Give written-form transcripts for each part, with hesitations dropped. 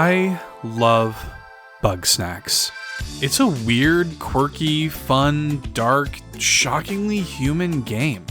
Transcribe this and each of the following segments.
I love Bugsnax. It's a weird, quirky, fun, dark, shockingly human game.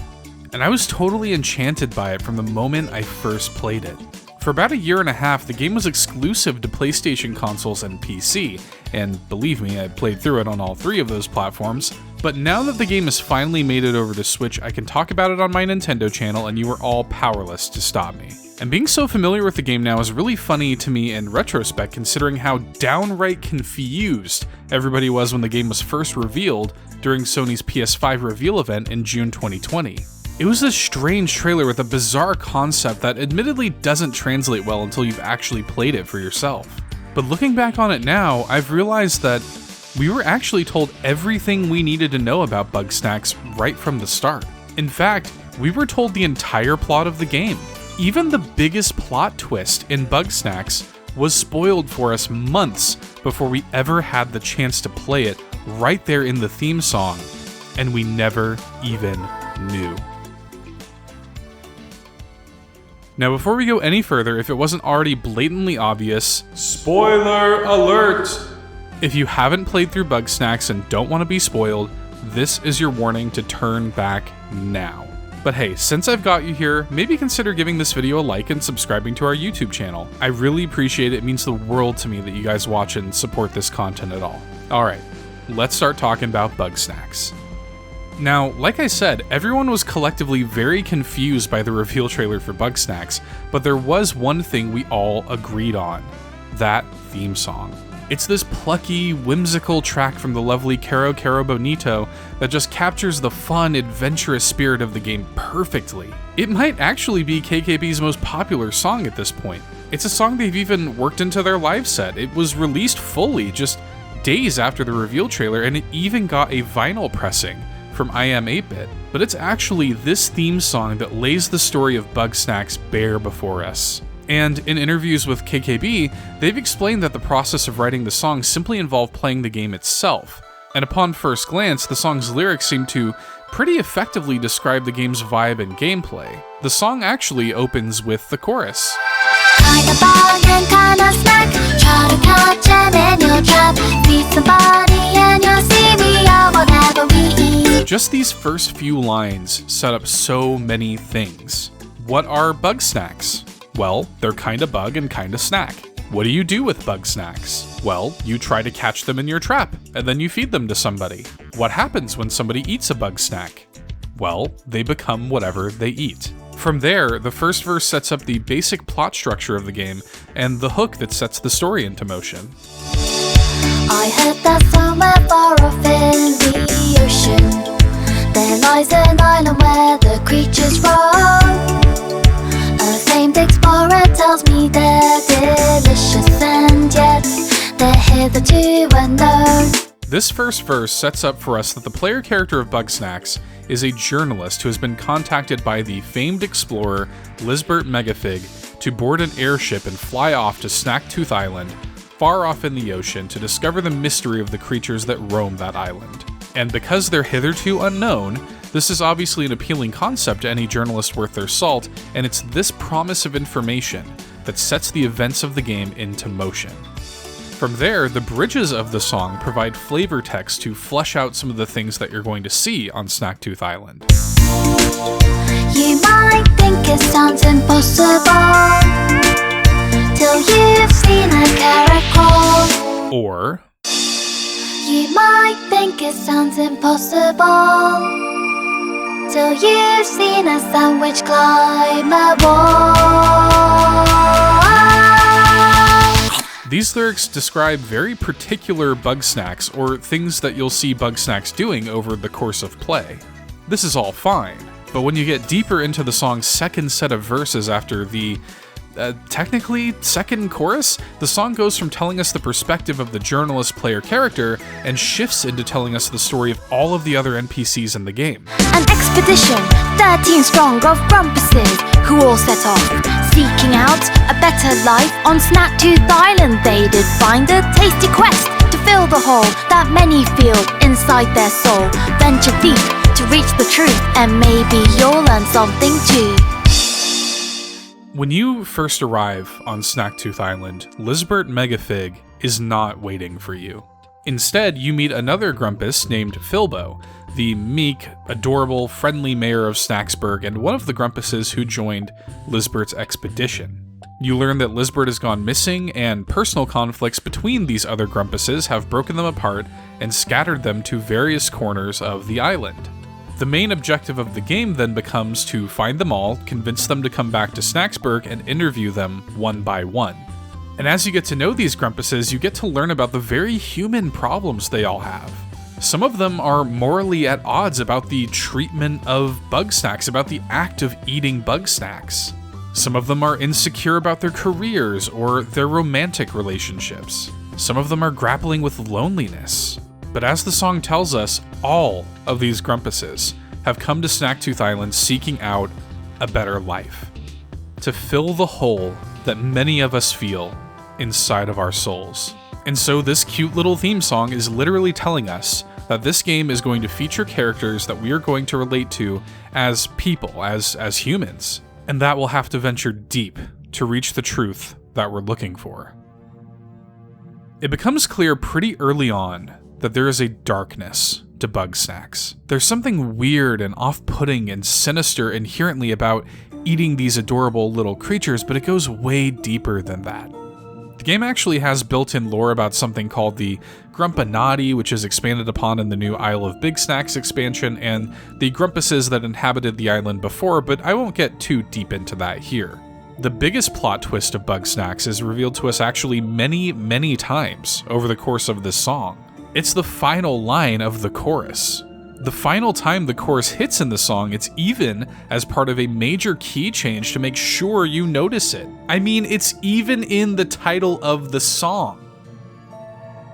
And I was totally enchanted by it from the moment I first played it. For about a year and a half, the game was exclusive to PlayStation consoles and PC, and believe me, I played through it on all three of those platforms. But now that the game has finally made it over to Switch, I can talk about it on my Nintendo channel and you are all powerless to stop me. And being so familiar with the game now is really funny to me in retrospect, considering how downright confused everybody was when the game was first revealed during Sony's PS5 reveal event in June 2020. It was this strange trailer with a bizarre concept that admittedly doesn't translate well until you've actually played it for yourself. But looking back on it now, I've realized that we were actually told everything we needed to know about Bugsnax right from the start. In fact, we were told the entire plot of the game. Even the biggest plot twist in Bugsnax was spoiled for us months before we ever had the chance to play it right there in the theme song, and we never even knew. Now, before we go any further, if it wasn't already blatantly obvious, spoiler alert! If you haven't played through Bugsnax and don't want to be spoiled, this is your warning to turn back now. But hey, since I've got you here, maybe consider giving this video a like and subscribing to our YouTube channel. I really appreciate it. It means the world to me that you guys watch and support this content at all. Alright, let's start talking about Bugsnax. Now, like I said, everyone was collectively very confused by the reveal trailer for Bugsnax, but there was one thing we all agreed on: that theme song. It's this plucky, whimsical track from the lovely Kero Kero Bonito that just captures the fun, adventurous spirit of the game perfectly. It might actually be KKB's most popular song at this point. It's a song they've even worked into their live set. It was released fully just days after the reveal trailer, and it even got a vinyl pressing from IM8-bit. But it's actually this theme song that lays the story of Bugsnax bare before us. And in interviews with KKB, they've explained that the process of writing the song simply involved playing the game itself. And upon first glance, the song's lyrics seem to pretty effectively describe the game's vibe and gameplay. The song actually opens with the chorus. Kinda bug and kinda snack, try to catch them in your trap, feed somebody and you'll see me out whatever we eat. Just these first few lines set up so many things. What are Bugsnax? Well, they're kinda bug and kinda snack. What do you do with Bugsnax? Well, you try to catch them in your trap, and then you feed them to somebody. What happens when somebody eats a Bugsnax? Well, they become whatever they eat. From there, the first verse sets up the basic plot structure of the game, and the hook that sets the story into motion. I heard that somewhere far off in the ocean there lies an island where the creatures roam. A famed explorer tells me they're delicious, and yet they're hitherto unknown. This first verse sets up for us that the player character of Bugsnax is a journalist who has been contacted by the famed explorer Lisbert Megafig to board an airship and fly off to Snacktooth Island, far off in the ocean, to discover the mystery of the creatures that roam that island. And because they're hitherto unknown, this is obviously an appealing concept to any journalist worth their salt, and it's this promise of information that sets the events of the game into motion. From there, the bridges of the song provide flavor text to flesh out some of the things that you're going to see on Snacktooth Island. You might think it sounds impossible till you've seen a caracol. Or you might think it sounds impossible till you've seen a sandwich climb a wall. these lyrics describe very particular Bugsnax, or things that you'll see Bugsnax doing over the course of play. This is all fine, but when you get deeper into the song's second set of verses after the technically second chorus, the song goes from telling us the perspective of the journalist player character and shifts into telling us the story of all of the other NPCs in the game. An expedition, 13 strong of grumpuses, who all set off, seeking out a better life on Snacktooth Island. They did find a tasty quest to fill the hole that many feel inside their soul. Venture deep to reach the truth, and maybe you'll learn something too. When you first arrive on Snacktooth Island, Lizbert Megafig is not waiting for you. Instead, you meet another Grumpus named Filbo, the meek, adorable, friendly mayor of Snacksburg and one of the Grumpuses who joined Lizbert's expedition. You learn that Lizbert has gone missing, and personal conflicts between these other Grumpuses have broken them apart and scattered them to various corners of the island. The main objective of the game then becomes to find them all, convince them to come back to Snacksburg, and interview them one by one. And as you get to know these Grumpuses, you get to learn about the very human problems they all have. Some of them are morally at odds about the treatment of Bugsnax, about the act of eating Bugsnax. Some of them are insecure about their careers or their romantic relationships. Some of them are grappling with loneliness. But as the song tells us, all of these Grumpuses have come to Snacktooth Island seeking out a better life, to fill the hole that many of us feel inside of our souls. And so this cute little theme song is literally telling us that this game is going to feature characters that we are going to relate to as people, as humans, and that will have to venture deep to reach the truth that we're looking for. It becomes clear pretty early on that there is a darkness to Bugsnax. There's something weird and off-putting and sinister inherently about eating these adorable little creatures, but it goes way deeper than that. The game actually has built-in lore about something called the Grumpanati, which is expanded upon in the new Isle of Bugsnax expansion, and the Grumpuses that inhabited the island before, but I won't get too deep into that here. The biggest plot twist of Bugsnax is revealed to us actually many, many times over the course of this song. It's the final line of the chorus. The final time the chorus hits in the song, it's even as part of a major key change to make sure you notice it. I mean, it's even in the title of the song.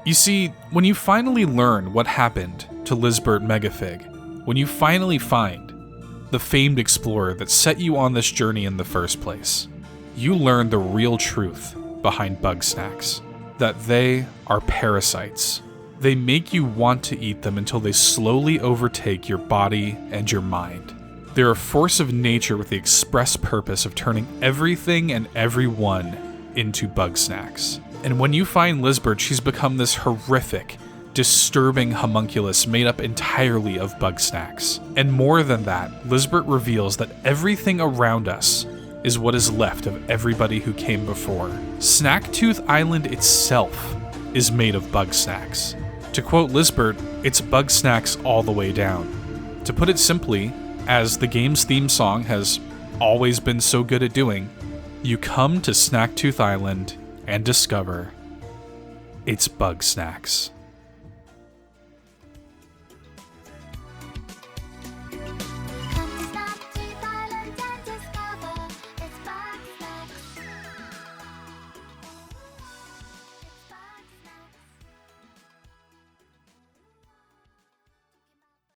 You see, when you finally learn what happened to Lizbert Megafig, when you finally find the famed explorer that set you on this journey in the first place, you learn the real truth behind Bugsnax, that they are parasites. They make you want to eat them until they slowly overtake your body and your mind. They're a force of nature with the express purpose of turning everything and everyone into Bugsnax. And when you find Lizbert, she's become this horrific, disturbing homunculus made up entirely of Bugsnax. And more than that, Lizbert reveals that everything around us is what is left of everybody who came before. Snacktooth Island itself is made of Bugsnax. To quote Lizbert, it's Bugsnax all the way down. To put it simply, as the game's theme song has always been so good at doing, you come to Snacktooth Island and discover it's Bugsnax.